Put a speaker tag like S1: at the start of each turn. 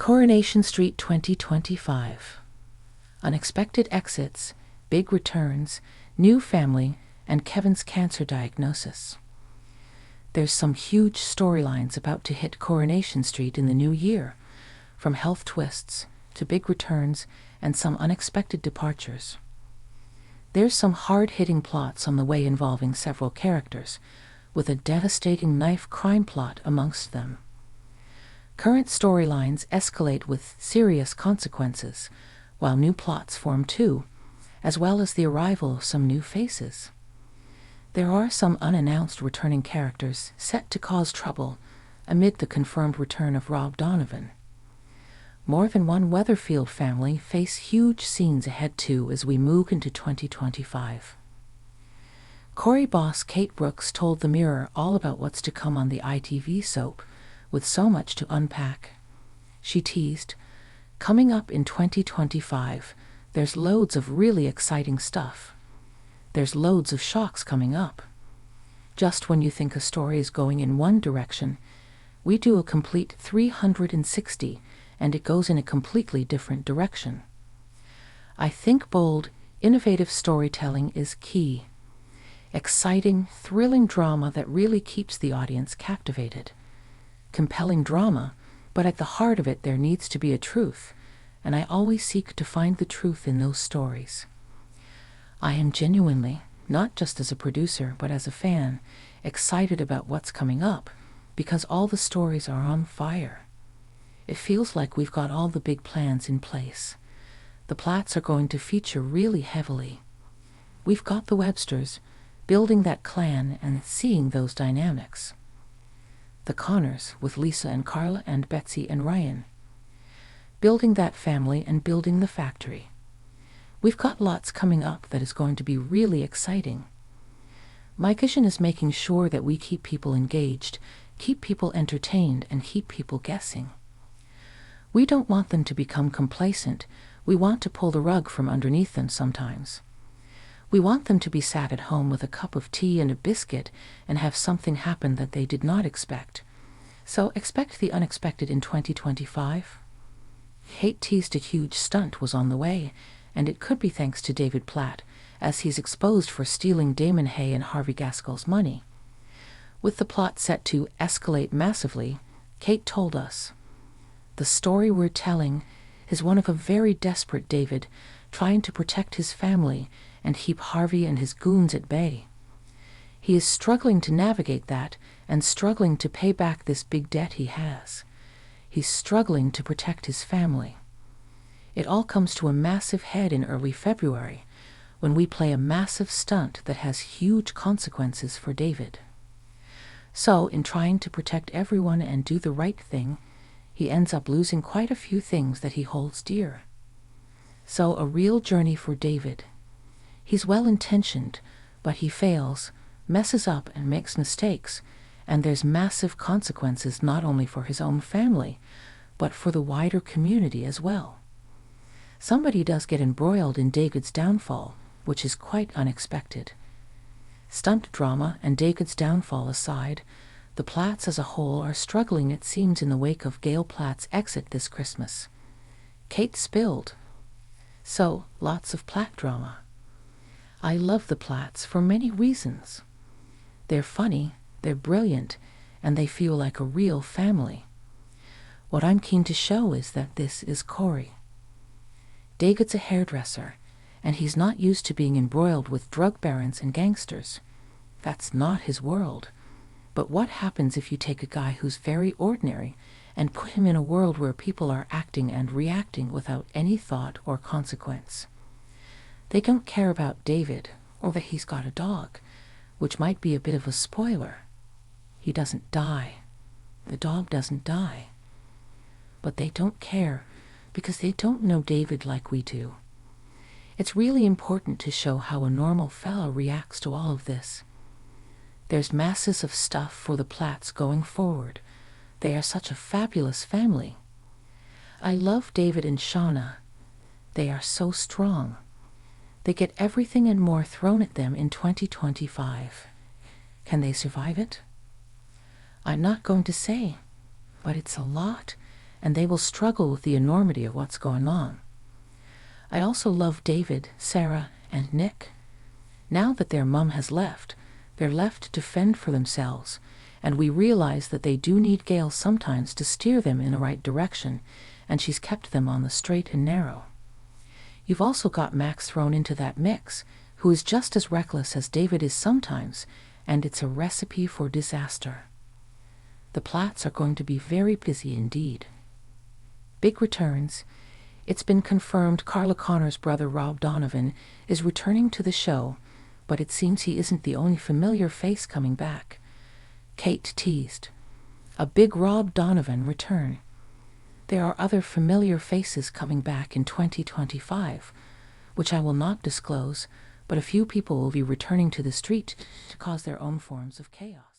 S1: Coronation Street 2025. Unexpected exits, big returns, new family, and Kevin's cancer diagnosis. There's some huge storylines about to hit Coronation Street in the new year, from health twists to big returns and some unexpected departures. There's some hard-hitting plots on the way involving several characters, with a devastating knife crime plot amongst them. Current storylines escalate with serious consequences, while new plots form too, as well as the arrival of some new faces. There are some unannounced returning characters set to cause trouble amid the confirmed return of Rob Donovan. More than one Weatherfield family face huge scenes ahead too as we move into 2025. Corey boss Kate Brooks told The Mirror all about what's to come on the ITV soap, with so much to unpack. She teased, "Coming up in 2025, there's loads of really exciting stuff. There's loads of shocks coming up. Just when you think a story is going in one direction, we do a complete 360 and it goes in a completely different direction. I think bold, innovative storytelling is key. Exciting, thrilling drama that really keeps the audience captivated. Compelling drama, but at the heart of it there needs to be a truth, and I always seek to find the truth in those stories. I am genuinely, not just as a producer but as a fan, excited about what's coming up, because all the stories are on fire. It feels like we've got all the big plans in place. The Platts are going to feature really heavily. We've got the Websters, building that clan and seeing those dynamics. The Connors, with Lisa and Carla and Betsy and Ryan. Building that family and building the factory. We've got lots coming up that is going to be really exciting. My vision is making sure that we keep people engaged, keep people entertained, and keep people guessing. We don't want them to become complacent. We want to pull the rug from underneath them sometimes. We want them to be sat at home with a cup of tea and a biscuit and have something happen that they did not expect. So expect the unexpected in 2025. Kate teased a huge stunt was on the way, and it could be thanks to David Platt, as he's exposed for stealing Damon Hay and Harvey Gaskell's money. With the plot set to escalate massively, Kate told us, "The story we're telling is one of a very desperate David trying to protect his family and keep Harvey and his goons at bay. He is struggling to navigate that and struggling to pay back this big debt he has. He's struggling to protect his family. It all comes to a massive head in early February, when we play a massive stunt that has huge consequences for David. So, in trying to protect everyone and do the right thing, he ends up losing quite a few things that he holds dear. So, a real journey for David. He's well-intentioned, but he fails, messes up and makes mistakes, and there's massive consequences not only for his own family, but for the wider community as well. Somebody does get embroiled in David's downfall, which is quite unexpected. Stunt drama and David's downfall aside, the Platts as a whole are struggling, it seems, in the wake of Gail Platt's exit this Christmas. Kate spilled. So, lots of Platt drama. I love the Platts for many reasons. They're funny, they're brilliant, and they feel like a real family. What I'm keen to show is that this is Corey. David's a hairdresser, and he's not used to being embroiled with drug barons and gangsters. That's not his world. But what happens if you take a guy who's very ordinary and put him in a world where people are acting and reacting without any thought or consequence? They don't care about David, or that he's got a dog, which might be a bit of a spoiler. He doesn't die. The dog doesn't die. But they don't care, because they don't know David like we do. It's really important to show how a normal fellow reacts to all of this. There's masses of stuff for the Platts going forward. They are such a fabulous family. I love David and Channe. They are so strong. They get everything and more thrown at them in 2025. Can they survive it? I'm not going to say, but it's a lot, and they will struggle with the enormity of what's going on. I also love David, Sarah, and Nick. Now that their mum has left, they're left to fend for themselves, and we realize that they do need Gail sometimes to steer them in the right direction, and she's kept them on the straight and narrow. You've also got Max thrown into that mix, who is just as reckless as David is sometimes, and it's a recipe for disaster. The Platts are going to be very busy indeed. Big returns. It's been confirmed Carla Connor's brother Rob Donovan is returning to the show, but it seems he isn't the only familiar face coming back. Kate teased. A big Rob Donovan return. There are other familiar faces coming back in 2025, which I will not disclose, but a few people will be returning to the street to cause their own forms of chaos.